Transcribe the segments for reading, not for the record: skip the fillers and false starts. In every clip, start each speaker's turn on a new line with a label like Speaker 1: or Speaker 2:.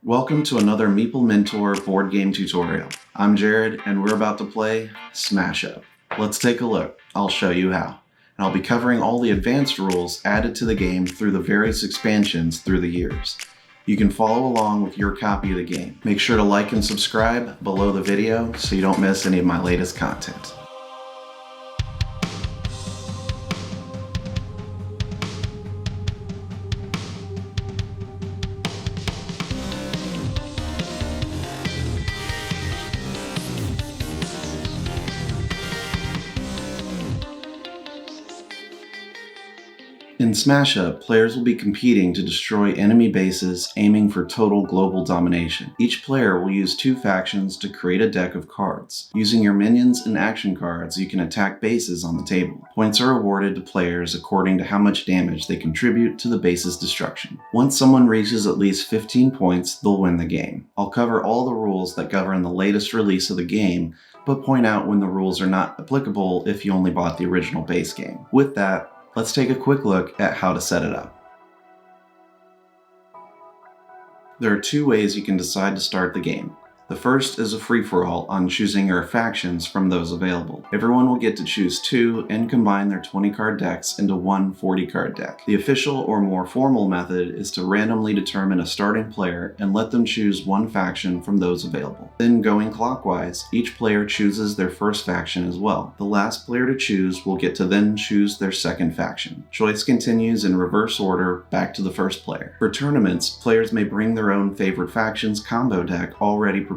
Speaker 1: Welcome to another Meeple Mentor board game tutorial. I'm Jared and we're about to play Smash Up. Let's take a look. I'll show you how. And I'll be covering all the advanced rules added to the game through the various expansions through the years. You can follow along with your copy of the game. Make sure to like and subscribe below the video so you don't miss any of my latest content. In Smash Up, players will be competing to destroy enemy bases, aiming for total global domination. Each player will use two factions to create a deck of cards. Using your minions and action cards, you can attack bases on the table. Points are awarded to players according to how much damage they contribute to the base's destruction. Once someone reaches at least 15 points, they'll win the game. I'll cover all the rules that govern the latest release of the game, but point out when the rules are not applicable if you only bought the original base game. With that, let's take a quick look at how to set it up. There are two ways you can decide to start the game. The first is a free-for-all on choosing your factions from those available. Everyone will get to choose two and combine their 20-card decks into one 40-card deck. The official or more formal method is to randomly determine a starting player and let them choose one faction from those available. Then, going clockwise, each player chooses their first faction as well. The last player to choose will get to then choose their second faction. Choice continues in reverse order back to the first player. For tournaments, players may bring their own favorite faction's combo deck already prepared.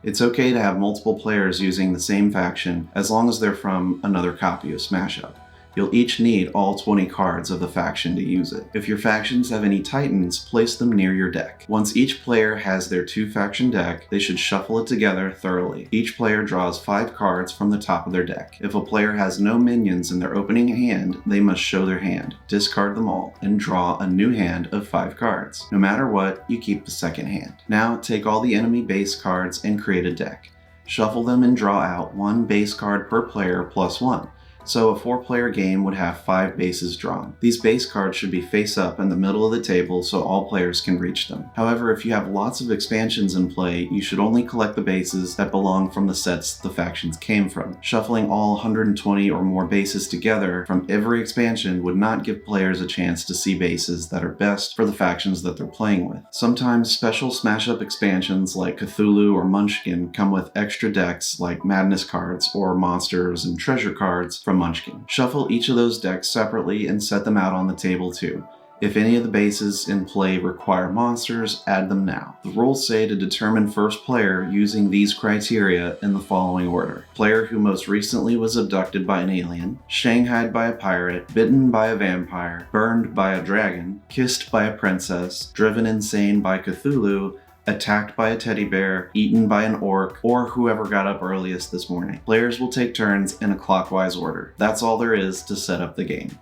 Speaker 1: It's okay to have multiple players using the same faction as long as they're from another copy of Smash Up. You'll each need all 20 cards of the faction to use it. If your factions have any titans, place them near your deck. Once each player has their two-faction deck, they should shuffle it together thoroughly. Each player draws 5 cards from the top of their deck. If a player has no minions in their opening hand, they must show their hand, discard them all, and draw a new hand of 5 cards. No matter what, you keep the second hand. Now take all the enemy base cards and create a deck. Shuffle them and draw out 1 base card per player plus 1. So a 4-player game would have 5 bases drawn. These base cards should be face up in the middle of the table so all players can reach them. However, if you have lots of expansions in play, you should only collect the bases that belong from the sets the factions came from. Shuffling all 120 or more bases together from every expansion would not give players a chance to see bases that are best for the factions that they're playing with. Sometimes special Smash Up expansions like Cthulhu or Munchkin come with extra decks like Madness cards or monsters and treasure cards from Munchkin. Shuffle each of those decks separately and set them out on the table too. If any of the bases in play require monsters, add them now. The rules say to determine first player using these criteria in the following order. Player who most recently was abducted by an alien, shanghaied by a pirate, bitten by a vampire, burned by a dragon, kissed by a princess, driven insane by Cthulhu, attacked by a teddy bear, eaten by an orc, or whoever got up earliest this morning. Players will take turns in a clockwise order. That's all there is to set up the game.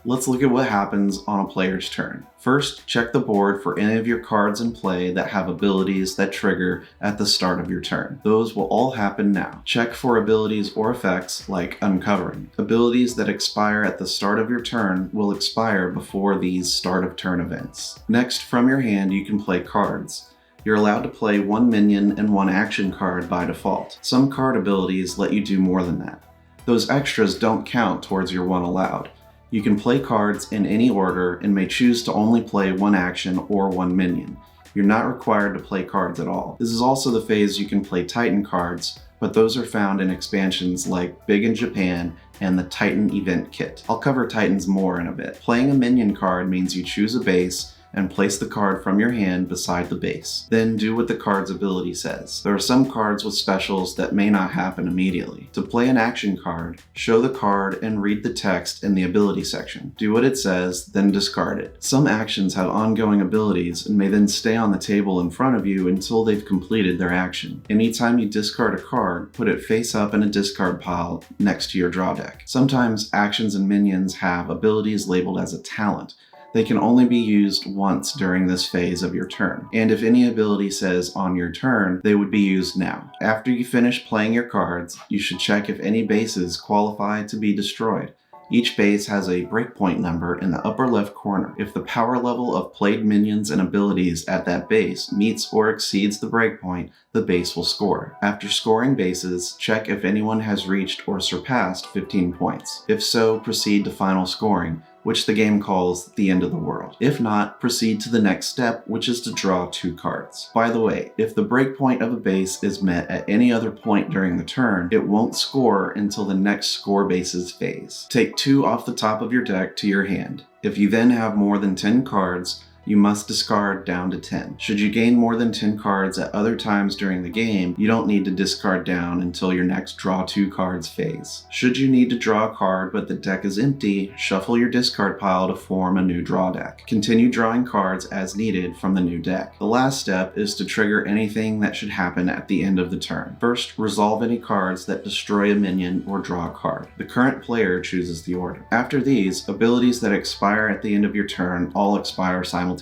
Speaker 1: Let's look at what happens on a player's turn. First, check the board for any of your cards in play that have abilities that trigger at the start of your turn. Those will all happen now. Check for abilities or effects like uncovering. Abilities that expire at the start of your turn will expire before these start of turn events. Next, from your hand, you can play cards. You're allowed to play 1 minion and 1 action card by default. Some card abilities let you do more than that. Those extras don't count towards your 1 allowed. You can play cards in any order and may choose to only play 1 action or 1 minion. You're not required to play cards at all. This is also the phase you can play Titan cards, but those are found in expansions like Big in Japan and the Titan Event Kit. I'll cover Titans more in a bit. Playing a minion card means you choose a base and place the card from your hand beside the base. Then do what the card's ability says. There are some cards with specials that may not happen immediately. To play an action card, show the card and read the text in the ability section. Do what it says, then discard it. Some actions have ongoing abilities and may then stay on the table in front of you until they've completed their action. Anytime you discard a card, put it face up in a discard pile next to your draw deck. Sometimes actions and minions have abilities labeled as a talent. They can only be used once during this phase of your turn, and if any ability says on your turn, they would be used now. After you finish playing your cards, you should check if any bases qualify to be destroyed. Each base has a breakpoint number in the upper left corner. If the power level of played minions and abilities at that base meets or exceeds the breakpoint, the base will score. After scoring bases, check if anyone has reached or surpassed 15 points. If so, proceed to final scoring, which the game calls the end of the world. If not, proceed to the next step, which is to draw 2 cards. By the way, if the breakpoint of a base is met at any other point during the turn, it won't score until the next score bases phase. Take 2 off the top of your deck to your hand. If you then have more than 10 cards, you must discard down to 10. Should you gain more than 10 cards at other times during the game, you don't need to discard down until your next draw 2 cards phase. Should you need to draw a card but the deck is empty, shuffle your discard pile to form a new draw deck. Continue drawing cards as needed from the new deck. The last step is to trigger anything that should happen at the end of the turn. First, resolve any cards that destroy a minion or draw a card. The current player chooses the order. After these, abilities that expire at the end of your turn all expire simultaneously.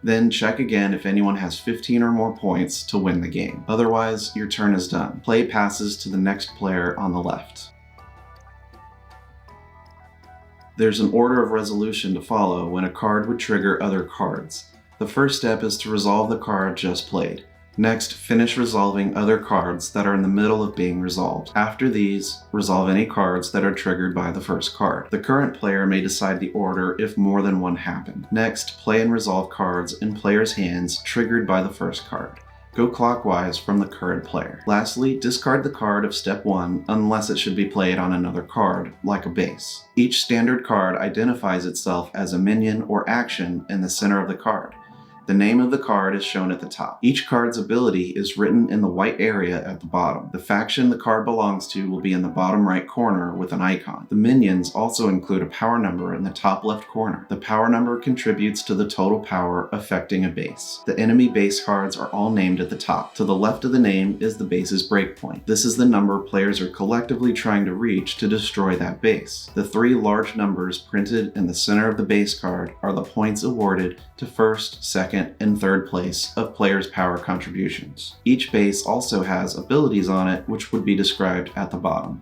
Speaker 1: Then check again if anyone has 15 or more points to win the game. Otherwise, your turn is done. Play passes to the next player on the left. There's an order of resolution to follow when a card would trigger other cards. The first step is to resolve the card just played. Next, finish resolving other cards that are in the middle of being resolved. After these, resolve any cards that are triggered by the first card. The current player may decide the order if more than one happen. Next, play and resolve cards in players' hands triggered by the first card. Go clockwise from the current player. Lastly, discard the card of step 1 unless it should be played on another card, like a base. Each standard card identifies itself as a minion or action in the center of the card. The name of the card is shown at the top. Each card's ability is written in the white area at the bottom. The faction the card belongs to will be in the bottom right corner with an icon. The minions also include a power number in the top left corner. The power number contributes to the total power affecting a base. The enemy base cards are all named at the top. To the left of the name is the base's breakpoint. This is the number players are collectively trying to reach to destroy that base. The 3 large numbers printed in the center of the base card are the points awarded to first, second, and third place of players' power contributions. Each base also has abilities on it, which would be described at the bottom.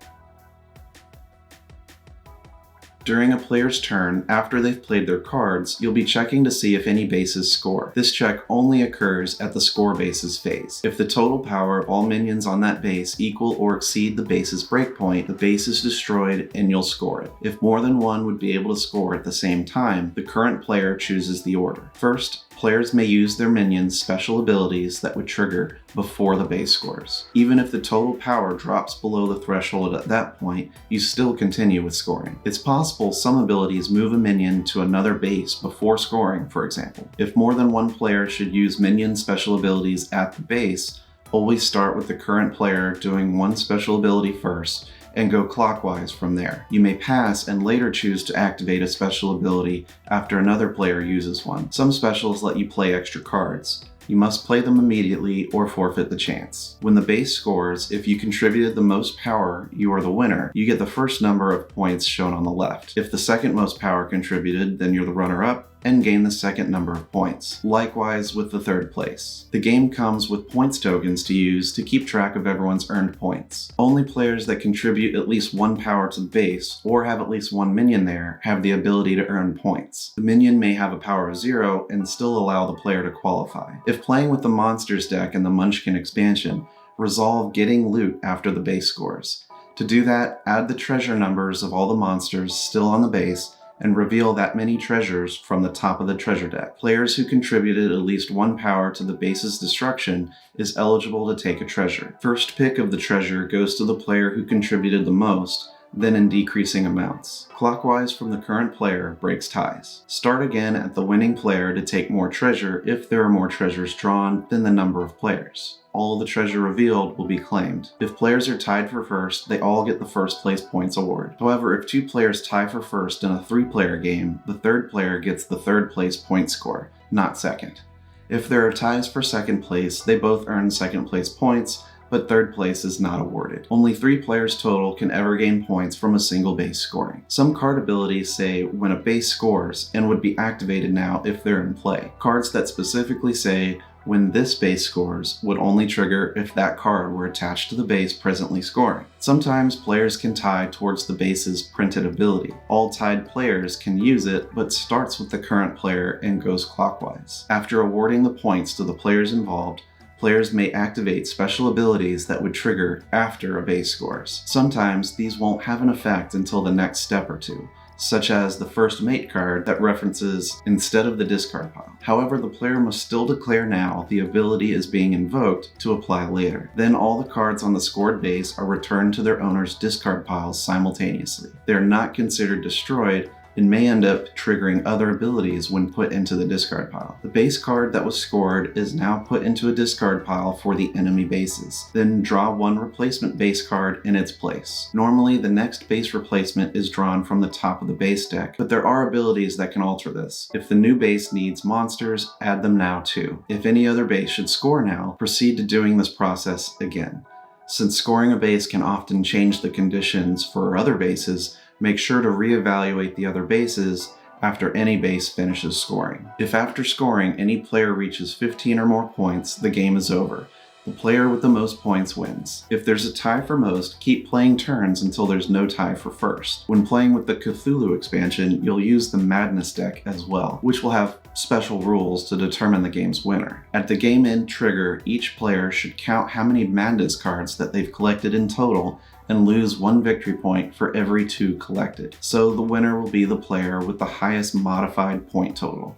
Speaker 1: During a player's turn, after they've played their cards, you'll be checking to see if any bases score. This check only occurs at the score bases phase. If the total power of all minions on that base equal or exceed the base's breakpoint, the base is destroyed and you'll score it. If more than one would be able to score at the same time, the current player chooses the order. First, players may use their minions' special abilities that would trigger before the base scores. Even if the total power drops below the threshold at that point, you still continue with scoring. It's possible some abilities move a minion to another base before scoring, for example. If more than one player should use minion special abilities at the base, always start with the current player doing one special ability first and go clockwise from there. You may pass and later choose to activate a special ability after another player uses one. Some specials let you play extra cards. You must play them immediately or forfeit the chance. When the base scores, if you contributed the most power, you are the winner. You get the first number of points shown on the left. If the second most power contributed, then you're the runner-up and gain the second number of points. Likewise with the third place. The game comes with points tokens to use to keep track of everyone's earned points. Only players that contribute at least 1 power to the base or have at least 1 minion there have the ability to earn points. The minion may have a power of 0 and still allow the player to qualify. If playing with the monsters deck in the Munchkin expansion, resolve getting loot after the base scores. To do that, add the treasure numbers of all the monsters still on the base and reveal that many treasures from the top of the treasure deck. Players who contributed at least 1 power to the base's destruction is eligible to take a treasure. First pick of the treasure goes to the player who contributed the most, then in decreasing amounts. Clockwise from the current player breaks ties. Start again at the winning player to take more treasure if there are more treasures drawn than the number of players. All the treasure revealed will be claimed. If players are tied for first, they all get the first place points award. However, if 2 players tie for first in a 3-player game, the third player gets the third place point score, not second. If there are ties for second place, they both earn second place points, but third place is not awarded. Only 3 players total can ever gain points from a single base scoring. Some card abilities say when a base scores and would be activated now if they're in play. Cards that specifically say when this base scores would only trigger if that card were attached to the base presently scoring. Sometimes players can tie towards the base's printed ability. All tied players can use it, but starts with the current player and goes clockwise. After awarding the points to the players involved, players may activate special abilities that would trigger after a base scores. Sometimes these won't have an effect until the next step or two, such as the first mate card that references instead of the discard pile. However, the player must still declare now the ability is being invoked to apply later. Then all the cards on the scored base are returned to their owner's discard piles simultaneously. They are not considered destroyed and may end up triggering other abilities when put into the discard pile. The base card that was scored is now put into a discard pile for the enemy bases. Then draw one replacement base card in its place. Normally, the next base replacement is drawn from the top of the base deck, but there are abilities that can alter this. If the new base needs monsters, add them now too. If any other base should score now, proceed to doing this process again. Since scoring a base can often change the conditions for other bases, make sure to reevaluate the other bases after any base finishes scoring. If after scoring any player reaches 15 or more points, the game is over. The player with the most points wins. If there's a tie for most, keep playing turns until there's no tie for first. When playing with the Cthulhu expansion, you'll use the Madness deck as well, which will have special rules to determine the game's winner. At the game end trigger, each player should count how many Madness cards that they've collected in total and lose 1 victory point for every 2 collected. So the winner will be the player with the highest modified point total.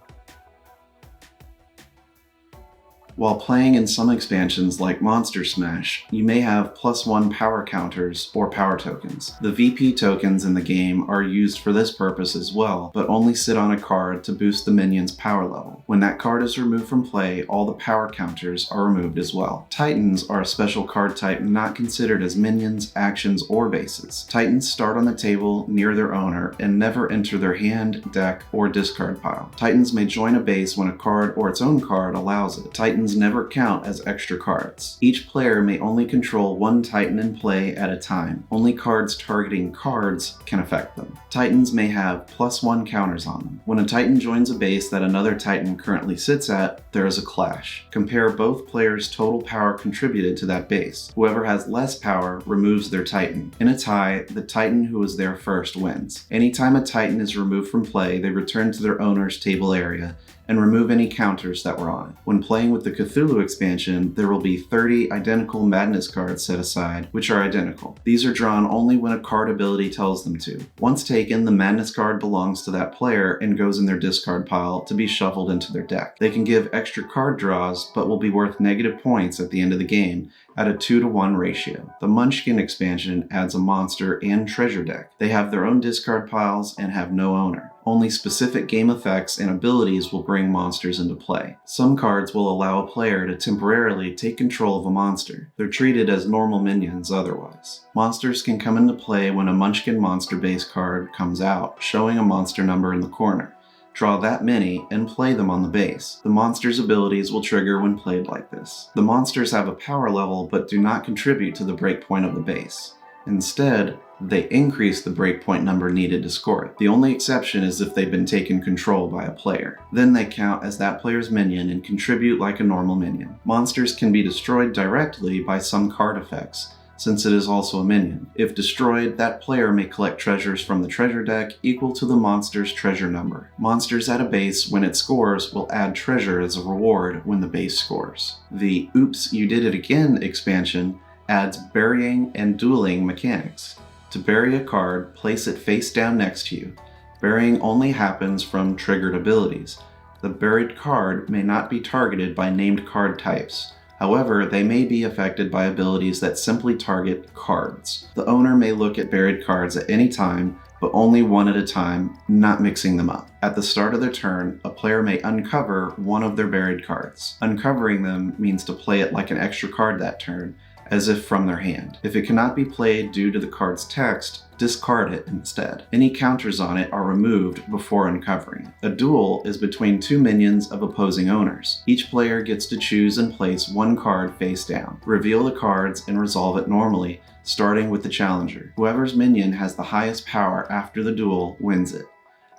Speaker 1: While playing in some expansions like Monster Smash, you may have +1 power counters or power tokens. The VP tokens in the game are used for this purpose as well, but only sit on a card to boost the minion's power level. When that card is removed from play, all the power counters are removed as well. Titans are a special card type not considered as minions, actions, or bases. Titans start on the table near their owner and never enter their hand, deck, or discard pile. Titans may join a base when a card or its own card allows it. Titans never count as extra cards. Each player may only control 1 Titan in play at a time. Only cards targeting cards can affect them. Titans may have +1 counters on them. When a Titan joins a base that another Titan currently sits at, there is a clash. Compare both players' total power contributed to that base. Whoever has less power removes their Titan. In a tie, the Titan who was there first wins. Anytime a Titan is removed from play, they return to their owner's table area and remove any counters that were on it. When playing with the Cthulhu expansion, there will be 30 identical Madness cards set aside, which are identical. These are drawn only when a card ability tells them to. Once taken, the Madness card belongs to that player and goes in their discard pile to be shuffled into their deck. They can give extra card draws, but will be worth negative points at the end of the game at a 2-to-1 ratio. The Munchkin expansion adds a monster and treasure deck. They have their own discard piles and have no owner. Only specific game effects and abilities will bring monsters into play. Some cards will allow a player to temporarily take control of a monster. They're treated as normal minions otherwise. Monsters can come into play when a Munchkin monster base card comes out, showing a monster number in the corner. Draw that many and play them on the base. The monster's abilities will trigger when played like this. The monsters have a power level but do not contribute to the breakpoint of the base. Instead, they increase the breakpoint number needed to score it. The only exception is if they've been taken control by a player. Then they count as that player's minion and contribute like a normal minion. Monsters can be destroyed directly by some card effects, since it is also a minion. If destroyed, that player may collect treasures from the treasure deck equal to the monster's treasure number. Monsters at a base, when it scores, will add treasure as a reward when the base scores. The Oops, You Did It Again expansion adds burying and dueling mechanics. To bury a card, place it face down next to you. Burying only happens from triggered abilities. The buried card may not be targeted by named card types. However, they may be affected by abilities that simply target cards. The owner may look at buried cards at any time, but only one at a time, not mixing them up. At the start of their turn, a player may uncover one of their buried cards. Uncovering them means to play it like an extra card that turn, as if from their hand. If it cannot be played due to the card's text, discard it instead. Any counters on it are removed before uncovering. A duel is between 2 minions of opposing owners. Each player gets to choose and place 1 card face down. Reveal the cards and resolve it normally, starting with the challenger. Whoever's minion has the highest power after the duel wins it.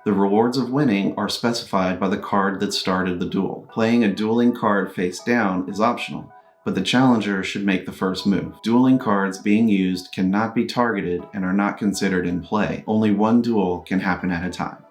Speaker 1: The rewards of winning are specified by the card that started the duel. Playing a dueling card face down is optional, but the challenger should make the first move. Dueling cards being used cannot be targeted and are not considered in play. Only one duel can happen at a time.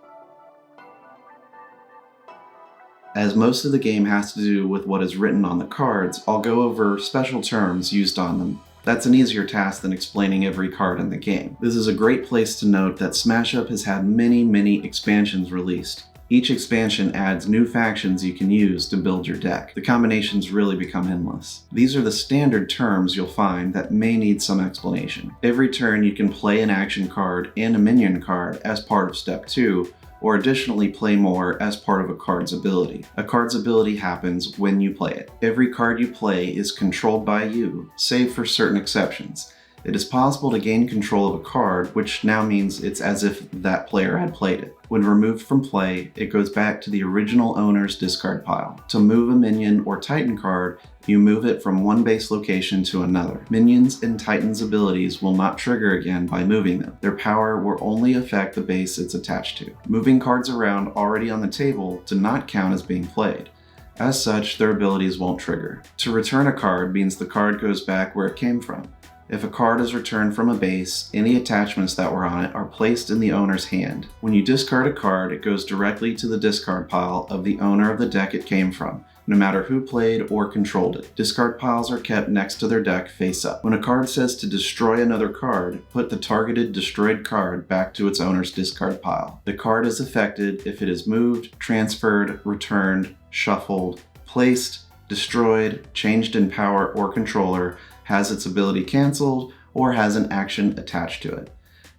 Speaker 1: As most of the game has to do with what is written on the cards, I'll go over special terms used on them. That's an easier task than explaining every card in the game. This is a great place to note that Smash Up has had many expansions released. Each expansion adds new factions you can use to build your deck. The combinations really become endless. These are the standard terms you'll find that may need some explanation. Every turn you can play an action card and a minion card as part of Step 2, or additionally play more as part of a card's ability. A card's ability happens when you play it. Every card you play is controlled by you, save for certain exceptions. It is possible to gain control of a card, which now means it's as if that player had played it. When removed from play, it goes back to the original owner's discard pile. To move a minion or Titan card, you move it from one base location to another. Minions and Titan's abilities will not trigger again by moving them. Their power will only affect the base it's attached to. Moving cards around already on the table do not count as being played. As such, their abilities won't trigger. To return a card means the card goes back where it came from. If a card is returned from a base, any attachments that were on it are placed in the owner's hand. When you discard a card, it goes directly to the discard pile of the owner of the deck it came from, no matter who played or controlled it. Discard piles are kept next to their deck face up. When a card says to destroy another card, put the targeted destroyed card back to its owner's discard pile. The card is affected if it is moved, transferred, returned, shuffled, placed, destroyed, changed in power or controller, has its ability canceled, or has an action attached to it.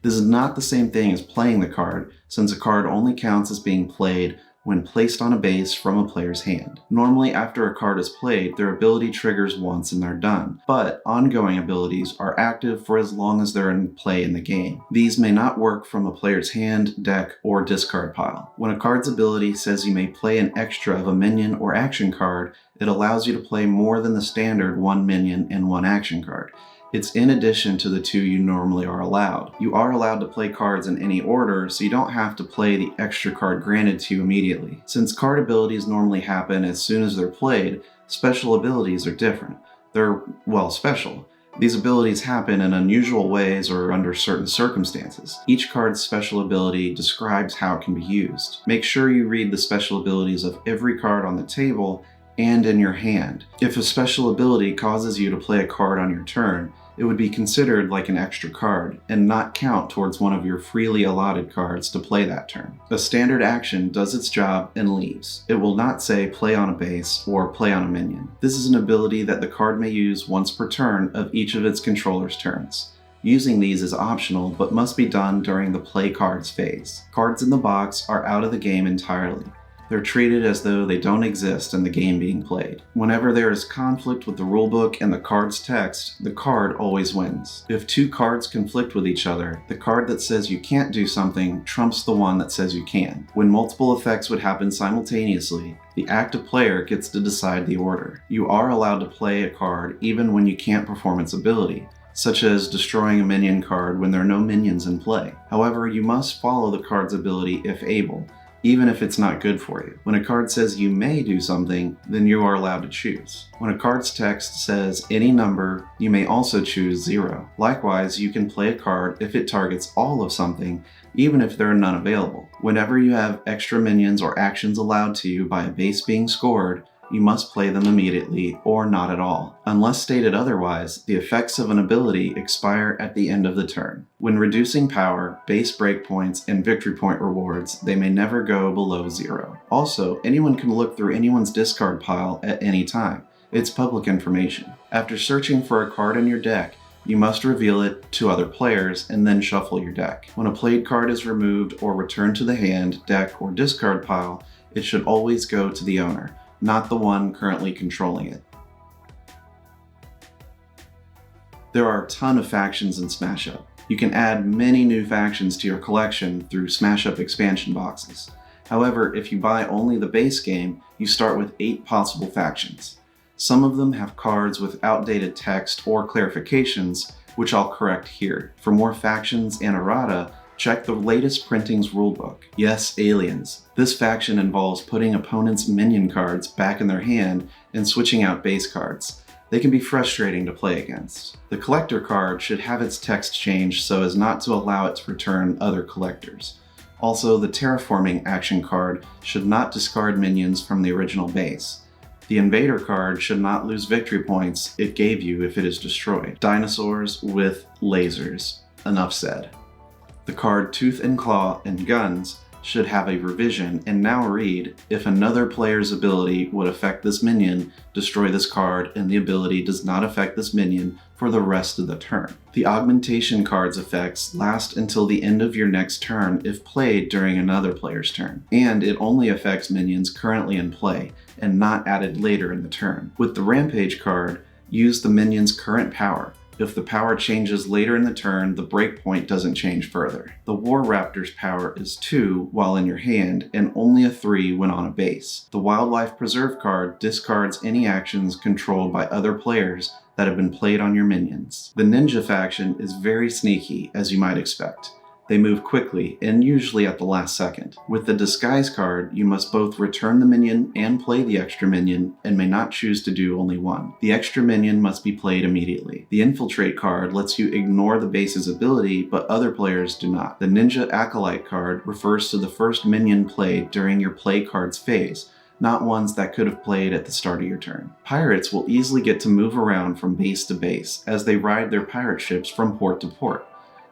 Speaker 1: This is not the same thing as playing the card, since a card only counts as being played when placed on a base from a player's hand. Normally, after a card is played, their ability triggers once and they're done, but ongoing abilities are active for as long as they're in play in the game. These may not work from a player's hand, deck, or discard pile. When a card's ability says you may play an extra of a minion or action card, it allows you to play more than the standard one minion and one action card. It's in addition to the two you normally are allowed. You are allowed to play cards in any order, so you don't have to play the extra card granted to you immediately. Since card abilities normally happen as soon as they're played, special abilities are different. They're, well, special. These abilities happen in unusual ways or under certain circumstances. Each card's special ability describes how it can be used. Make sure you read the special abilities of every card on the table and in your hand. If a special ability causes you to play a card on your turn, it would be considered like an extra card and not count towards one of your freely allotted cards to play that turn. A standard action does its job and leaves. It will not say play on a base or play on a minion. This is an ability that the card may use once per turn of each of its controller's turns. Using these is optional but must be done during the play cards phase. Cards in the box are out of the game entirely. They're treated as though they don't exist in the game being played. Whenever there is conflict with the rulebook and the card's text, the card always wins. If two cards conflict with each other, the card that says you can't do something trumps the one that says you can. When multiple effects would happen simultaneously, the active player gets to decide the order. You are allowed to play a card even when you can't perform its ability, such as destroying a minion card when there are no minions in play. However, you must follow the card's ability if able, even if it's not good for you. When a card says you may do something, then you are allowed to choose. When a card's text says any number, you may also choose 0. Likewise, you can play a card if it targets all of something, even if there are none available. Whenever you have extra minions or actions allowed to you by a base being scored, you must play them immediately or not at all. Unless stated otherwise, the effects of an ability expire at the end of the turn. When reducing power, base breakpoints, and victory point rewards, they may never go below 0. Also, anyone can look through anyone's discard pile at any time. It's public information. After searching for a card in your deck, you must reveal it to other players and then shuffle your deck. When a played card is removed or returned to the hand, deck, or discard pile, it should always go to the owner, not the one currently controlling it. There are a ton of factions in Smash Up. You can add many new factions to your collection through Smash Up expansion boxes. However, if you buy only the base game, you start with 8 possible factions. Some of them have cards with outdated text or clarifications, which I'll correct here. For more factions and errata, Check the latest printings rulebook. Yes, aliens. This faction involves putting opponents' minion cards back in their hand and switching out base cards. They can be frustrating to play against. The collector card should have its text changed so as not to allow it to return other collectors. Also, the terraforming action card should not discard minions from the original base. The invader card should not lose victory points it gave you if it is destroyed. Dinosaurs with lasers. Enough said. The card Tooth and Claw and Guns should have a revision and now read, if another player's ability would affect this minion, destroy this card and the ability does not affect this minion for the rest of the turn. The augmentation card's effects last until the end of your next turn if played during another player's turn, and it only affects minions currently in play and not added later in the turn. With the Rampage card, use the minion's current power. If the power changes later in the turn, the breakpoint doesn't change further. The War Raptor's power is 2 while in your hand and only a 3 when on a base. The Wildlife Preserve card discards any actions controlled by other players that have been played on your minions. The Ninja faction is very sneaky, as you might expect. They move quickly, and usually at the last second. With the Disguise card, you must both return the minion and play the extra minion, and may not choose to do only one. The extra minion must be played immediately. The Infiltrate card lets you ignore the base's ability, but other players do not. The Ninja Acolyte card refers to the first minion played during your play card's phase, not ones that could have played at the start of your turn. Pirates will easily get to move around from base to base, as they ride their pirate ships from port to port.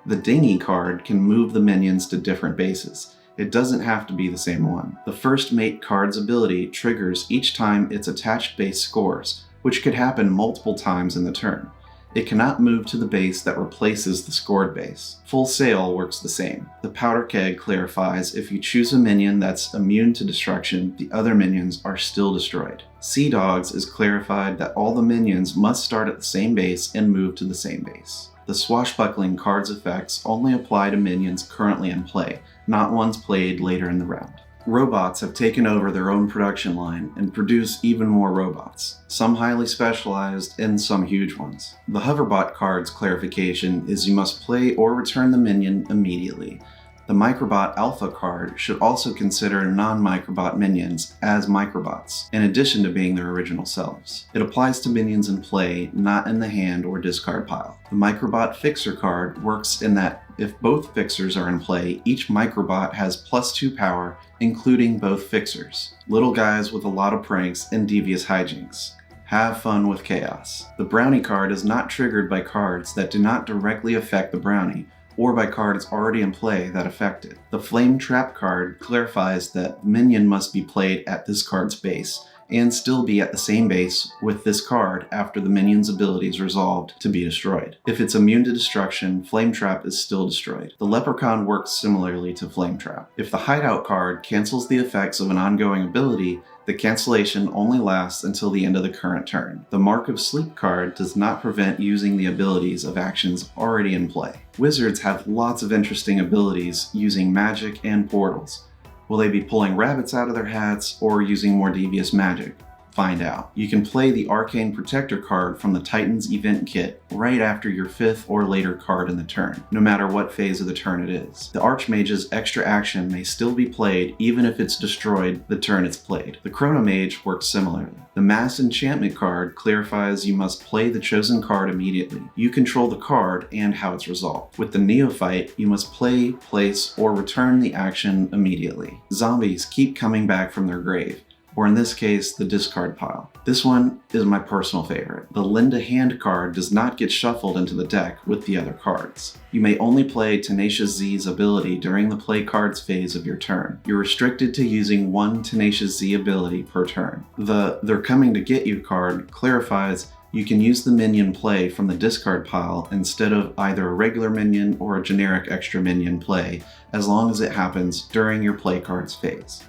Speaker 1: The Dinghy card can move the minions to different bases. It doesn't have to be the same one. The First Mate card's ability triggers each time its attached base scores, which could happen multiple times in the turn. It cannot move to the base that replaces the scored base. Full Sail works the same. The Powder Keg clarifies if you choose a minion that's immune to destruction, the other minions are still destroyed. Sea Dogs is clarified that all the minions must start at the same base and move to the same base. The Swashbuckling card's effects only apply to minions currently in play, not ones played later in the round. Robots have taken over their own production line and produce even more robots, some highly specialized and some huge ones. The Hoverbot card's clarification is you must play or return the minion immediately. The Microbot Alpha card should also consider non-Microbot minions as Microbots, in addition to being their original selves. It applies to minions in play, not in the hand or discard pile. The Microbot Fixer card works in that if both fixers are in play, each Microbot has +2 power, including both fixers. Little guys with a lot of pranks and devious hijinks. Have fun with chaos. The Brownie card is not triggered by cards that do not directly affect the Brownie, or by cards already in play that affect it. The Flame Trap card clarifies that minion must be played at this card's base, and still be at the same base with this card after the minion's ability is resolved to be destroyed. If it's immune to destruction, Flame Trap is still destroyed. The Leprechaun works similarly to Flame Trap. If the Hideout card cancels the effects of an ongoing ability, the cancellation only lasts until the end of the current turn. The Mark of Sleep card does not prevent using the abilities of actions already in play. Wizards have lots of interesting abilities using magic and portals. Will they be pulling rabbits out of their hats or using more devious magic? Find out. You can play the Arcane Protector card from the Titans event kit right after your 5th or later card in the turn, no matter what phase of the turn it is. The Archmage's extra action may still be played even if it's destroyed the turn it's played. The Chronomage works similarly. The Mass Enchantment card clarifies you must play the chosen card immediately. You control the card and how it's resolved. With the Neophyte, you must play, place, or return the action immediately. Zombies keep coming back from their grave, or in this case, the discard pile. This one is my personal favorite. The Lend a Hand card does not get shuffled into the deck with the other cards. You may only play Tenacious Z's ability during the play cards phase of your turn. You're restricted to using one Tenacious Z ability per turn. The They're Coming to Get You card clarifies you can use the minion play from the discard pile instead of either a regular minion or a generic extra minion play, as long as it happens during your play cards phase.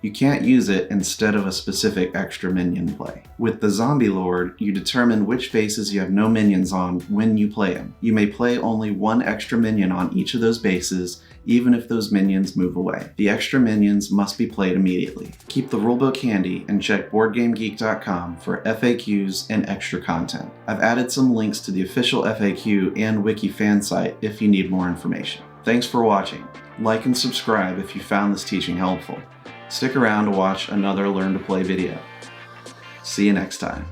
Speaker 1: You can't use it instead of a specific extra minion play. With the Zombie Lord, you determine which bases you have no minions on when you play them. You may play only one extra minion on each of those bases, even if those minions move away. The extra minions must be played immediately. Keep the rulebook handy and check BoardGameGeek.com for FAQs and extra content. I've added some links to the official FAQ and wiki fan site if you need more information. Thanks for watching. Like and subscribe if you found this teaching helpful. Stick around to watch another Learn to Play video. See you next time.